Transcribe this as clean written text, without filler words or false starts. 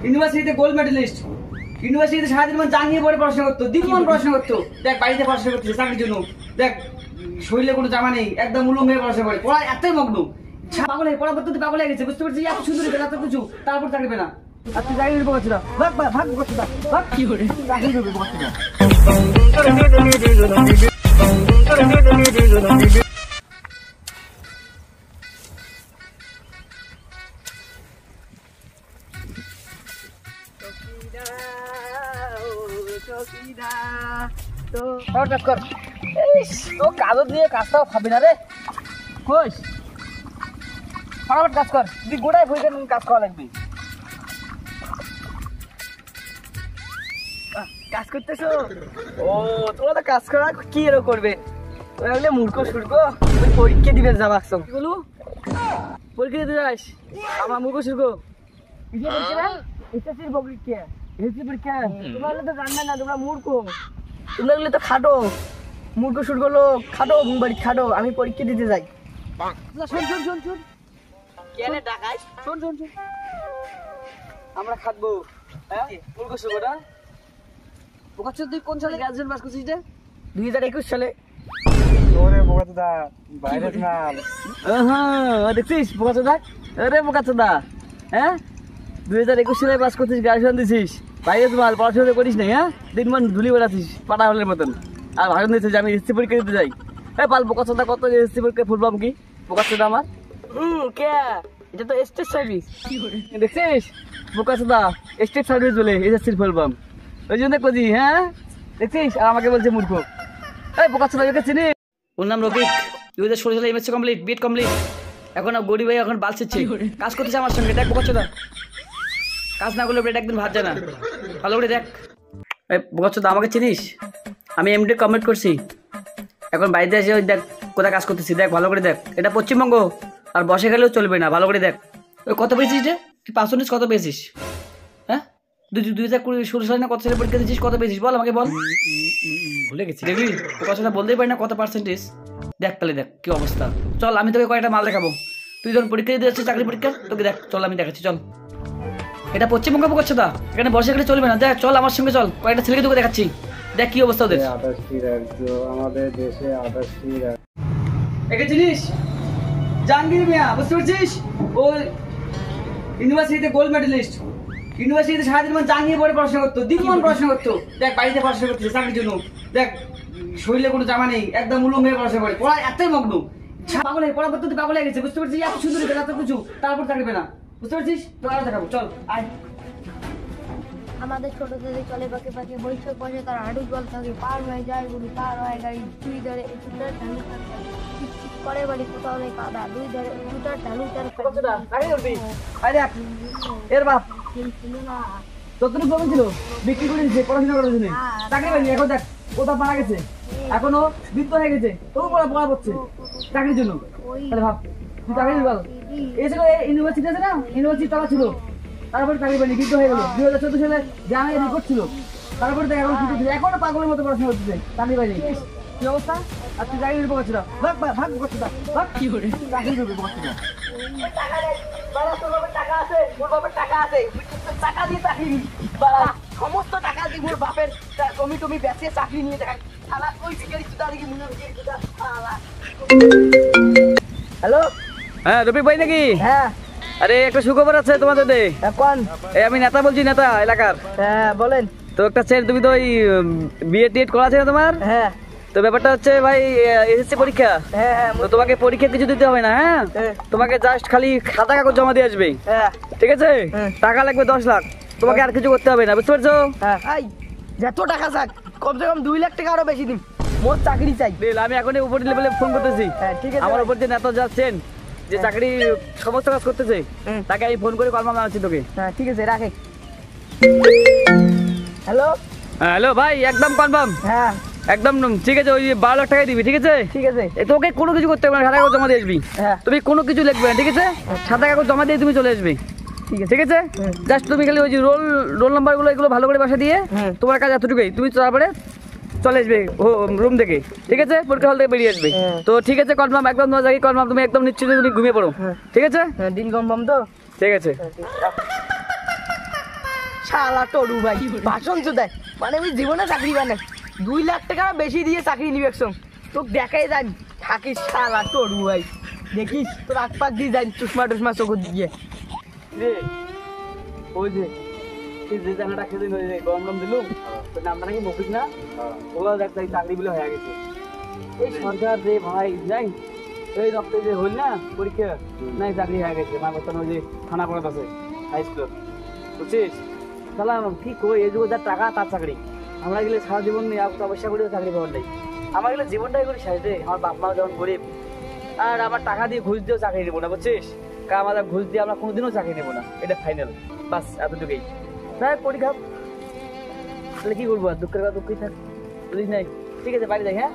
ইউনিভার্সিটিতে gold medallist, ইউনিভার্সিটিতে সারাদিন মানে জানিয়ে পড়ে পড়াশোনা করতো, দিনমান পড়াশোনা করতো। দেখ বাড়িতে পড়াশোনা করতেছে চাকরির জন্য, দেখ শরীরে কোনো জামা নেই, একদম উলুম হয়ে পড়াশোনা করে, পড়া এতই মগ্ন, পাগল হয়ে পড়া পদ্ধতি পাগল হয়ে গেছে, বুঝতে পারছি এত সুন্দর এত কিছু, তারপর চাকরি পেনা। আর তুই চাকরি করছিল ভাগ ভাগ করছিল ভাগ কি করে চাকরি করবে করছিল। কাগজ দিয়ে কাজটাও খাবি না রে, কইস ফটাফট কাজ কর, তুই গোটায় বই কাজ করা লাগবে। কাজ করতেছো? ও তোমরা তো কাজ করা কি এরকম করবে, ওরা মূর্খ সুর্খ পরীক্ষা দিবে যাবা কি বলু, পরীক্ষা দিতে যাস আমার মূর্খ সুর্খ পরীক্ষা পরীক্ষা তোমরা তো জানবে না, তোমরা মূর্খ, তোমরা তো খাটো মূর্খ সুর্খ লোক, খাটো বাড়ি খাটো, আমি পরীক্ষা দিতে যাই। শোন শোন শোন শোন কেনে টাকাই শোন শোন শোন আমরা খাটবো, হ্যাঁ মূর্খ সুর্খটা বোকাচ্ছ। তুই কোন সালে গ্রাজুয়েশন পাস করছিস রে? 2021 সালে। ওরে বোকাচোদা ভাইরাস মাল, হ্যাঁ দেখছিস বোকাচোদা, আরে বোকাচোদা হ্যাঁ 2021 সালে পাস করছিস, গ্রাজুয়েশন দিছিস, ভাইরাস মাল, পড়াশোনা করিস নাই, হ্যাঁ দিনমান ধুলি বেড়াচ্ছিস পাটা হলের মতন, আর ভাষণ দিচ্ছিস আমি এসসি পরীক্ষা দিতে যাই। হ্যাঁ পাল বোকাচোদা, কত এসসি পরীক্ষা ফুল ফর্ম কি বোকাচোদা আমার? কে এটা তো স্টেট সার্ভিস, দেখছিস বোকাচোদা স্টেট সার্ভিস বলে এসএসসির ফুল ফর্ম, ওই জন্য কজি। হ্যাঁ দেখছিস আর আমাকে বলছে মূর্খ, এই বোকাচোদা ওকে চিনি। ওর নাম রফিক, 2016 সালে এমএসসি কমপ্লিট, বিএড কমপ্লিট, এখন গরিব ভাই এখন বাল ছিচ্ছে, কাজ করতেছে আমার সঙ্গে। দেখ বোকাচোদা কাজ না করলে একদিন ভাত যায় না, ভালো করে দেখ। এই বোকাচোদা আমাকে চিনিস? আমি এমডি কমপ্লিট করছি, এখন বাড়িতে এসে ওই দেখ কোথায় কাজ করতেছি, দেখ ভালো করে দেখ, এটা পশ্চিমবঙ্গ, আর বসে গেলেও চলবে না, ভালো করে দেখ। ওই কত পেয়েছিস রে তুই, পার্সেন্টেজ কত পেয়েছিস? হ্যাঁ 2016 সালে না কত সালে পরীক্ষা দিয়েছিস, কত পেয়েছিস বল আমাকে বল, ভুলে গেছি দেখবি তোর কথা বলতেই পারি না কত পার্সেন্টেজ। দেখ তাহলে দেখ কি অবস্থা, চল আমি তোকে কয়েকটা মাল দেখাবো, তুই যখন পরীক্ষা দিতে যাচ্ছিস চাকরি পরীক্ষা, তোকে দেখ চল আমি দেখাচ্ছি চল। এটা পশ্চিমবঙ্গ করছে দা, এখানে বসে গেলে চলবে না, দেখ চল আমার সঙ্গে চল, কয়েকটা ছেলেকে তোকে দেখাচ্ছি, দেখ কি অবস্থা ওদের। আমাদের দেশে 28টি রাজ্য, একে চিনিস? জাহাঙ্গীর মিয়া, বুঝতে পারছিস? ও ইউনিভার্সিটিতে গোল্ড মেডেলিস্ট, ইউনিভার্সিটিতে সারাদিন মানে জানিয়ে পড়ে পড়াশোনা করতো, দিনমান পড়াশোনা করতো। দেখ বাড়িতে পড়াশোনা করতেছে চাকরির জন্য, দেখ শরীরে কোনো জামা নেই, একদম উলুম হয়ে পড়াশোনা করে, পড়া এতই মগ্ন, পাগল হয়ে পড়া পদ্ধতি পাগল হয়ে গেছে, বুঝতে পারছিস এত সুন্দর এত কিছু, তারপর চাকরি পেনা, বুঝতে পারছিস? তো আরো দেখাবো চল আয়। আমাদের ছোট থেকে চলে পাকে পাকে বৈঠক বসে, তার হাঁটু জল থাকে, পার হয়ে যায় বলি, পার হয় গাড়ি, দুই ধরে জুতার ঢালু করে বলি, কোথাও নেই কাদা, দুই ধরে জুতার ঢালু তার এর বাপ যতটুকু জমি ছিল বিক্রি করে দিচ্ছে পড়াশোনা করার জন্য, চাকরি পাইনি, এখন দেখ কোথাও মারা গেছে, এখনো বৃদ্ধ হয়ে গেছে, তবু পড়া পড়ছে চাকরির জন্য। তাহলে ভাব তুই চাকরি বল, এই ছিল ইউনিভার্সিটি আছে না, ইউনিভার্সিটি টাকা ছিল, তারপরে চাকরি পাইনি, বৃদ্ধ হয়ে গেল, 2014 সালে জানাই রেকর্ড ছিল, তারপরে দেখ এখন কিছু এখনো পাগলের মতো পড়াশোনা করতেছে, চাকরি পাইনি, কি অবস্থা? আর তুই চাকরি করছিল ভাগ ভাগ করছিল ভাগ কি করে চাকরি করবে করছিল, টাকা আছে মোর বাপের টাকা আছে, টাকা দিয়ে চাকরি সমস্ত টাকা দিয়ে মোর বাপের জমি টমি বেচে চাকরি নিয়ে দেখায়। হ্যালো হ্যাঁ রফিক ভাই নাকি? হ্যাঁ আরে একটা সুখবর আছে তোমাদের, কোন? আমি নেতা বলছি, নেতা এলাকার। হ্যাঁ বলেন। তো একটা ছেলে, তুমি তো ওই বিএড টিএড করা আছে না তোমার? হ্যাঁ। তো ব্যাপারটা হচ্ছে ভাই এসএসসি পরীক্ষা, তো তোমাকে পরীক্ষা কিছু দিতে হবে না, হ্যাঁ তোমাকে জাস্ট খালি খাতা কাগজ জমা দিয়ে আসবে, ঠিক আছে? টাকা লাগবে 10 লাখ, তোমাকে আর কিছু করতে হবে না, বুঝতে পারছো? যত টাকা চাক কমসে কম 2 লাখ টাকা আরো বেশি দিন, মোর চাকরি চাই। আমি এখন উপর লেভেলে ফোন করতেছি, ঠিক আছে? আমার উপর যে নেতা যাচ্ছেন যে চাকরি সমস্ত কাজ করতেছে, তাকে আমি ফোন করে কনফার্ম জানাচ্ছি তোকে। হ্যাঁ ঠিক আছে রাখে। হ্যালো হ্যালো ভাই একদম কনফার্ম? হ্যাঁ একদম ঠিক আছে, ওই 12 লাখ টাকাই দিবি, ঠিক আছে? ঠিক আছে। তোকে কোনো কিছু করতে হবে না, সাদা কাগজ জমা দিয়ে আসবি, তুমি কোনো কিছু লিখবে না, ঠিক আছে? সাদা কাগজ জমা দিয়ে তুমি চলে আসবে, ঠিক আছে? জাস্ট তুমি খালি ওই যে রোল নাম্বার গুলো এগুলো ভালো করে বাসা দিয়ে, তোমার কাজ এতটুকুই, তুমি তারপরে চলে আসবে রুম থেকে, ঠিক আছে? পরীক্ষা হল থেকে বেরিয়ে আসবে। তো ঠিক আছে কনফার্ম, একদম তোমার জায়গায় কনফার্ম, তুমি একদম নিশ্চিত তুমি ঘুমিয়ে পড়ো, ঠিক আছে? দিন কনফার্ম তো, ঠিক আছে। শালা টরু ভাই ভাষণ চোদায় মানে আমি জীবনে চাকরি বানে 2 লাখ টাকা বেশি দিয়ে চাকরি নিবে একসঙ্গ তোকে দেখাই যান থাকিস শালা টরু ভাই দেখিস তোর আগ পাক দিয়ে যান চুষমা টুসমা চোখ দিয়ে রে ওই যে যে জায়গাটা খেতে গরম গরম দিলুম তো নামটা নাকি মফিস না ওগুলো দেখ চাকরি বলে হয়ে গেছে এই সরকার রে ভাই যাই এই রক্ত যে হইল না পরীক্ষা নাই চাকরি হয়ে গেছে মা বর্তমান ওই যে থানা পড়াত আছে হাই স্কুল বুঝছিস তাহলে কি কই এই যুগে যার টাকা তার চাকরি আমরা গেলে সারা জীবন অবস্থা করে চাকরি পাওয়ার নেই আমার গেলে জীবনটাই করি শেষ রে আমার বাপ মা যখন গরিব আর আমার টাকা দিয়ে ঘুষ দিয়েও চাকরি নেবো না বুঝছিস কারণ আমাদের ঘুষ দিয়ে আমরা কোনোদিনও চাকরি নেবো না এটা ফাইনাল বাস এতটুকুই তাই পরীক্ষা তাহলে কি করবো আর দুঃখের কথা দুঃখই থাক বুঝিস নাই ঠিক আছে বাড়ি যাই হ্যাঁ